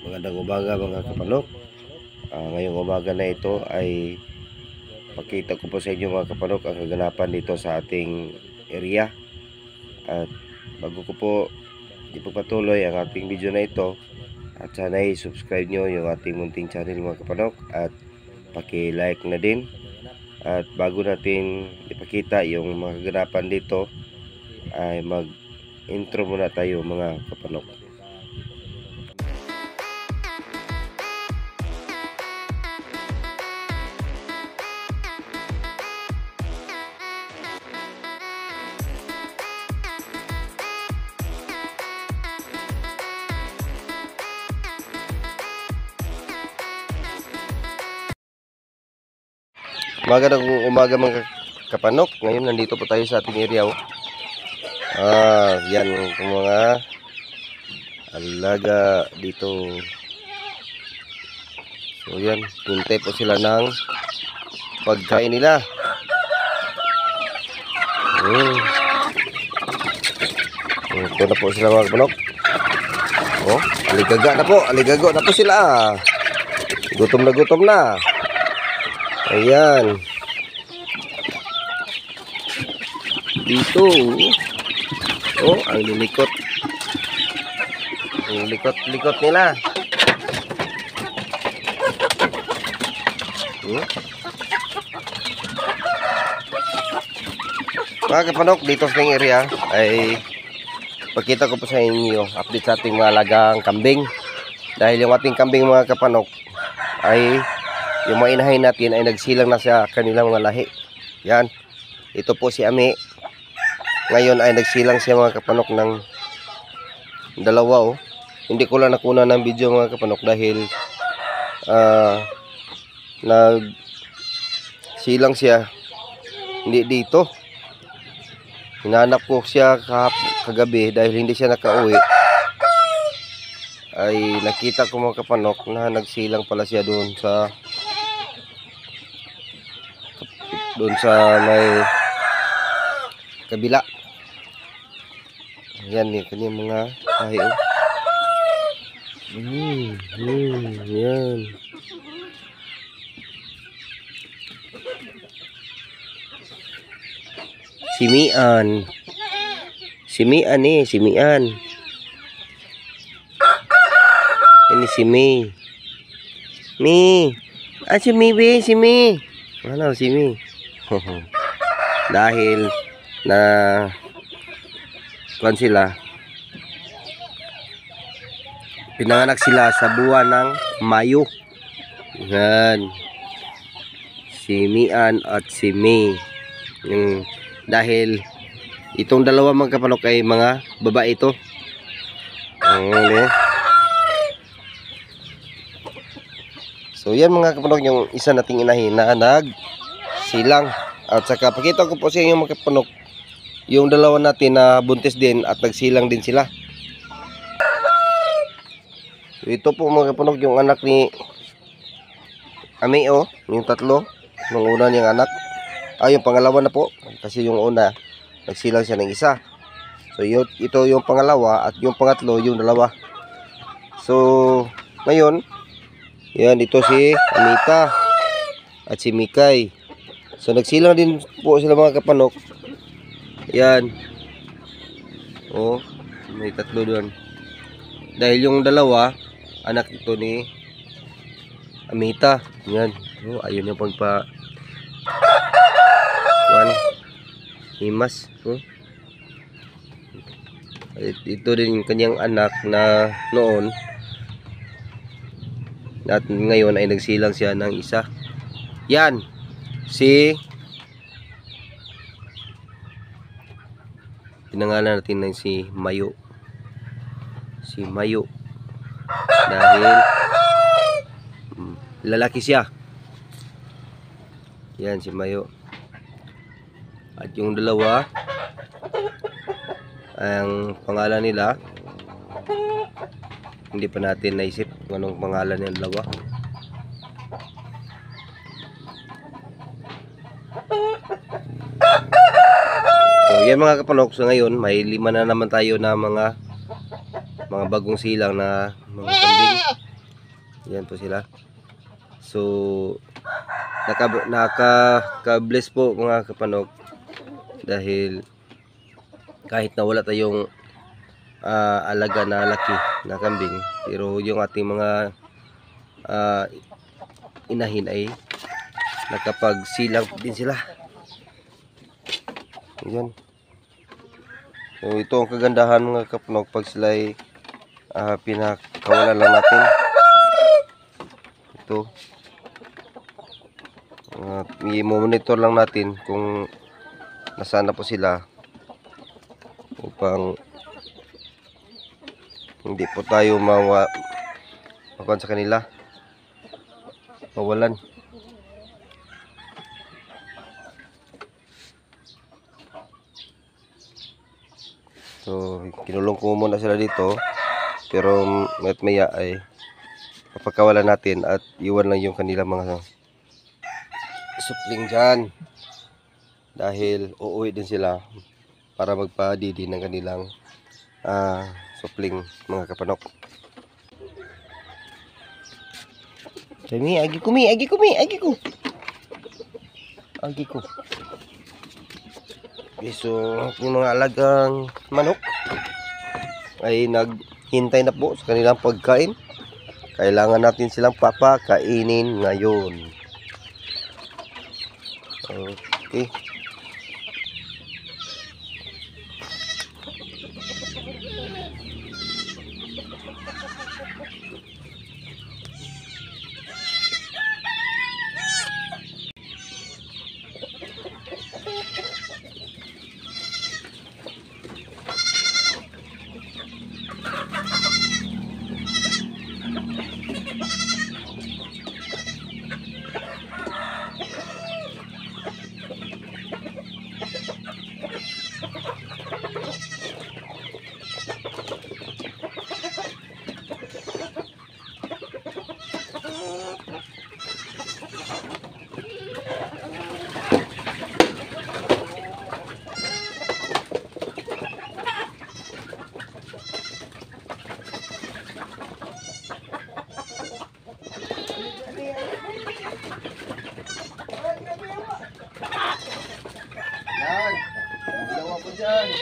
Magandang umaga mga kapanok. Ngayong umaga na ito ay pakita ko po sa inyo mga kapanok ang kaganapan dito sa ating area. At bago ko po ipagpatuloy ang ating video na ito, at sana i-subscribe nyo yung ating munting channel mga kapanok at paki-like na din. At bago natin ipakita yung mga kaganapan dito ay mag-intro muna tayo mga kapanok. Magandang umaga mga kapanok. Ngayon nandito po tayo sa ating area. Yan yung mga alaga dito. So yan, hintay po sila ng pagkain nila. Ito na po sila mga kapanok. Aligago na po sila. Gutom na. Ayan. Dito. Ang lilikot. Ang likot nila. Mga kapanok, dito sa ating area ay pakita ko po sa inyo update sa ating mga alagang kambing. Dahil yung ating kambing mga kapanok ay yung mga inahin natin ay nagsilang na sa kanilang mga lahi. Yan. Ito po si Ami. Ngayon ay nagsilang siya mga kapanok ng dalawa. Hindi ko lang nakuna ng video mga kapanok dahil nagsilang siya hindi dito. Hinanap ko siya kagabi dahil hindi siya nakauwi. Ay nakita ko mga kapanok na nagsilang pala siya doon sa may kabila. Yan yung kanyang mga tayo. Yan. Simian. Ini si Mi. Si Mi. Ano si Mi? Dahil na sila pinanganak sila sa buwan ng Mayo. Yan. Si Mian at si Mi. Dahil itong dalawa mga kapanok ay mga babae ito. So yan mga kapanok yung isa nating inahin na nagsilang. At saka pakita ko po sa inyo mga kapanok yung dalawa natin na buntis din at nagsilang din sila. So ito po mga kapanok yung anak ni Ami yung tatlo. Nung una niyang anak. Yung pangalawa na po. Kasi yung una nagsilang siya ng isa. So ito yung pangalawa at yung pangatlo yung dalawa. So ngayon yan, ito si Amita at si Mikay. So nagsilang din po sila mga kapanok. Yan. May tatlo doon. Dahil yung dalawa anak ito ni Amita. Yan. Ayun yung pagpa himas. Ito din yung kanyang anak na noon. At ngayon ay nagsilang siya ng isa. Yan. Pinangalan natin ng si Mayo. Si Mayo. Dahil lalaki siya. Yan si Mayo. At yung dalawa ang pangalan nila hindi pa natin naisip kung anong pangalan ng dalawa. So yan mga kapanok, so ngayon may 5 na naman tayo na mga bagong silang na mga kambing. Yan po sila. So naka-bless po mga kapanok dahil kahit na wala tayong alaga na laki na kambing, pero yung ating mga inahin ay nakapagsilang din sila. Yan. So ito ang kagandahan mga kapanok pag sila ay pinakawalan lang natin. Ito. I-monitor lang natin kung nasaan na po sila upang hindi po tayo makuha sa kanila, mawalan. So kinulong ko muna sila dito, pero maya ay papakawalan natin at iwan lang yung kanilang mga supling dyan dahil uuwi din sila para magpadidi ng kanilang supling mga kapanok. Agi ko. Okay, so yung mga alagang manok ay naghintay na po sa kanilang pagkain. Kailangan natin silang papakainin ngayon. Okay. Yan. Dalawa po dyan.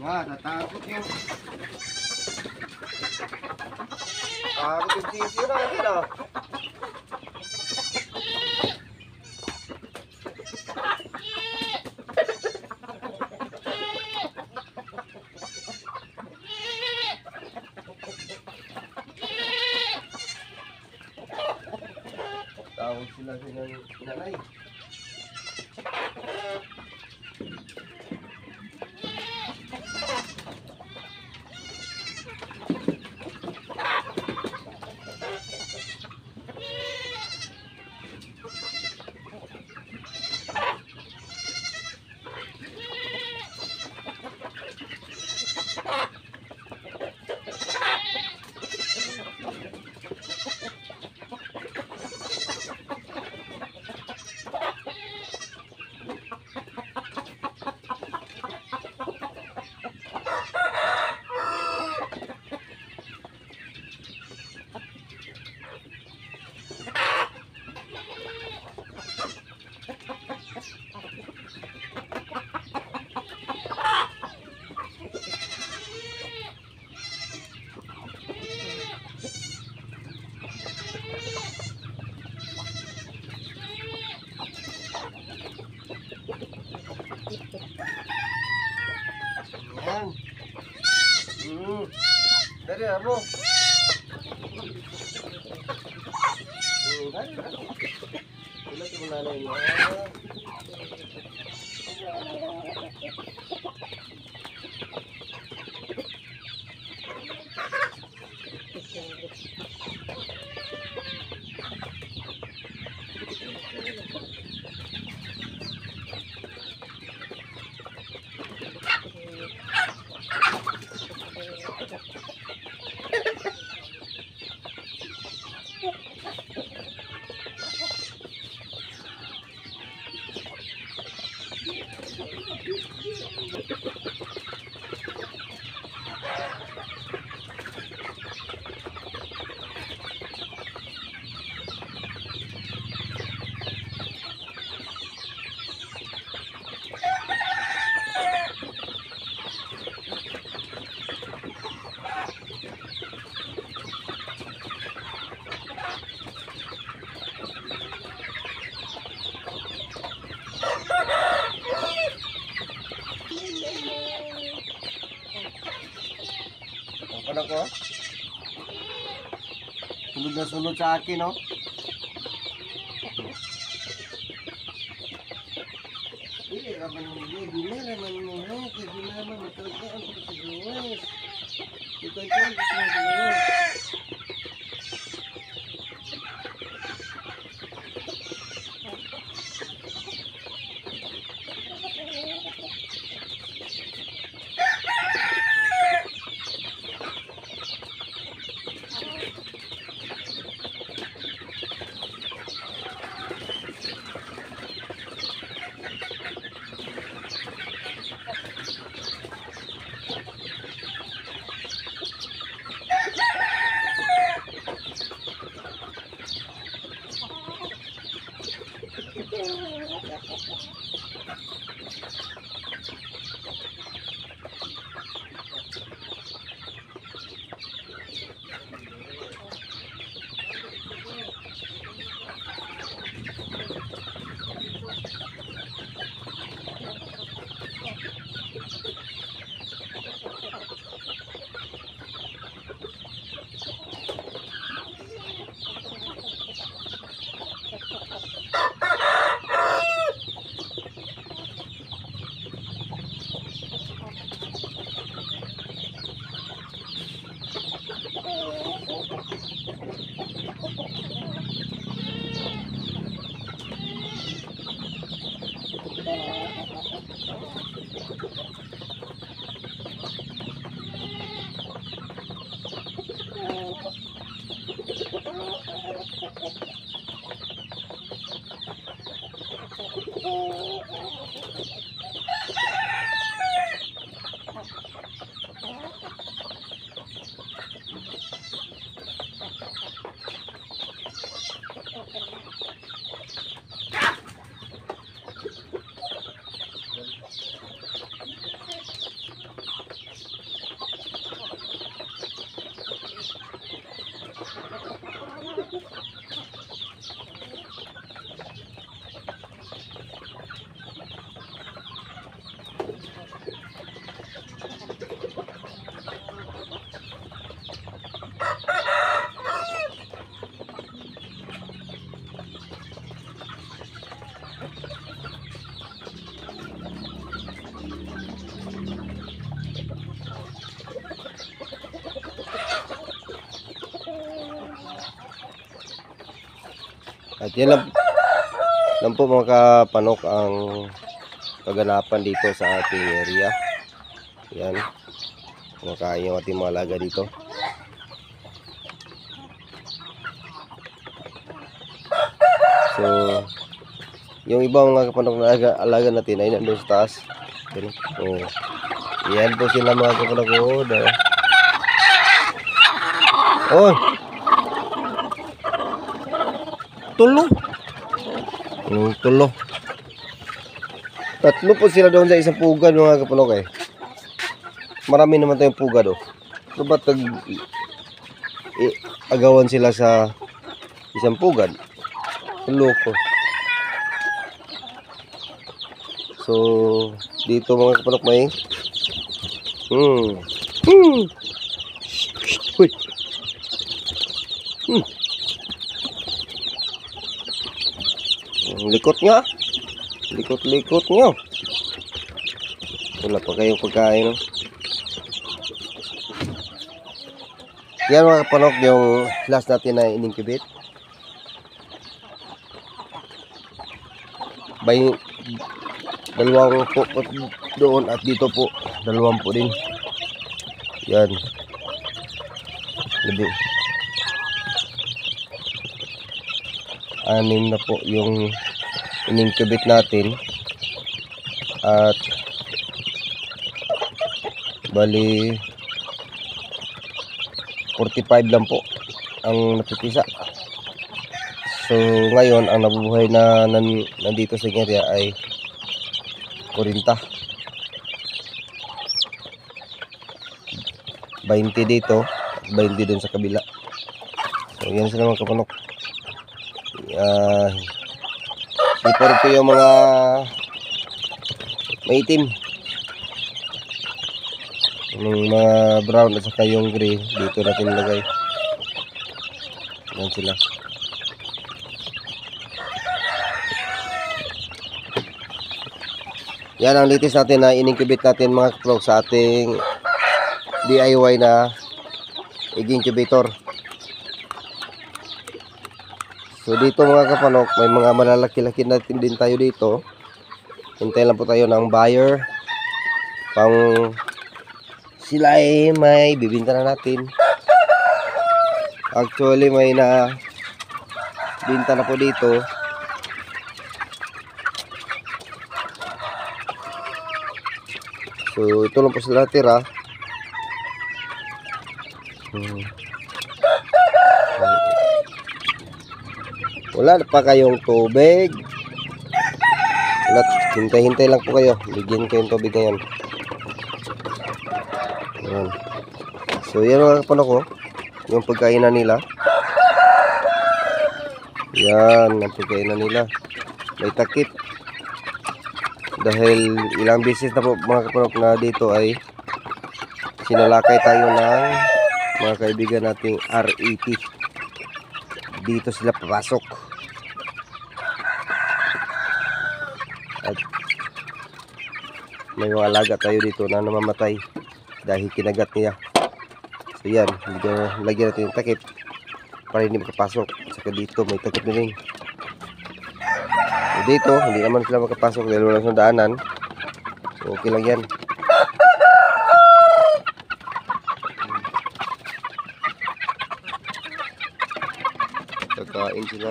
Natakot yung sisi natin tawag sila ng nanay. Yan. Dari mo. Dari. Wala si nanay mo. kapanok ko. Sunod na sunod sa akin, no? Dili raman mo, dili raman mo, ha? Kasi naman, matalagaan ko sa gawas. Ikaw ito, ito sa gawas. At yan lang po mga kapanok ang kaganapan dito sa ating area. Yan. Kumakain yung ating mga alaga dito. So, yung ibang mga kapanok na alaga natin ay nandun sa taas. Yan. So, yan po sila mga kapanok. Oh! Tulo. Tulo. Tatlo po sila doon sa isang pugad mga kapanok eh. Marami naman tayong pugad oh. So ba't agawan sila sa isang pugad? Loko. So dito mga kapanok may Uy. Likot nga. Likot nga. Wala pa kayong pagkain. No? Yan mga kapanok yung last natin na in-incubate. Dalawang po doon at dito po. Dalawang po din. Yan. Lebih. 6 na po yung in-incubate natin at bali 45 lang po ang napipisa. So ngayon ang nabubuhay na nandito sa area ay 40. 20 dito, 20 dun sa kabila. So yan sila mga kapanok. Sipor ko yung mga maitim. Yung mga brown at saka yung gray, dito natin ilagay. Yan sila. Yan ang latest natin na in-incubate natin mga kaplog sa ating DIY na egg incubator. So dito mga kapanok, may mga malalaki-laki natin din tayo dito. Hintay lang po tayo ng buyer. Pang sila ay may bibinta na natin. Actually may na binta na po dito. So ito lang po sila tira. Wala pa kayong tubig. Wala, hintay-hintay lang po kayo. Bigyan ko yung tubig ngayon. Ayan. So yan mga kapano ko, yung pagkainan nila. Yan ang pagkainan nila. May takip. Dahil ilang beses na po mga kapanok na dito ay sinalakay tayo ng mga kaibigan nating RET. Dito sila papasok. At may mga alaga tayo dito na namamatay dahil kinagat niya. So yan, lagyan natin yung takip para hindi makapasok. Saka dito may takip na rin. Dito, hindi naman sila makapasok dahil walang sa daanan. So, okay lang yan. Kakain sila.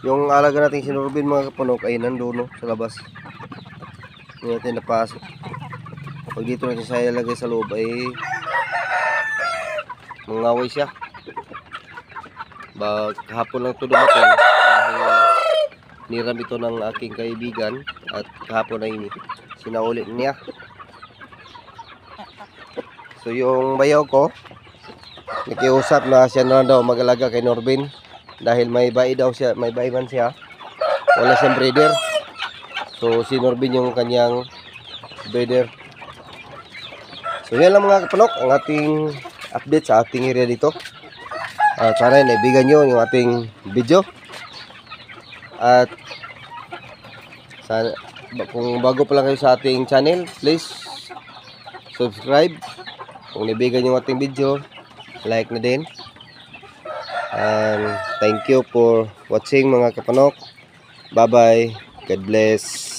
Yung alaga nating sinurbin mga kapanok ay nandoon sa labas. Hindi natin napasok. Pag dito natin siya ilagay sa loob ay mangaway siya. Kahapon lang ito dumating dahil niram ito ng aking kaibigan at kahapon ay sinaulit niya. So yung bayaw ko nakiusap na siya na daw mag-alaga kay Norbin dahil may bahay daw siya, may bahay man siya, wala siyang breeder. So si Norbin yung kanyang breeder. So yan lang mga kapanok ang ating update sa ating area dito. Sana naibigan nyo yung ating video. At sana, kung bago pa lang kayo sa ating channel, please subscribe. Kung naibigan yung ating video, like na din. Thank you for watching mga kapanok. Bye bye. God bless.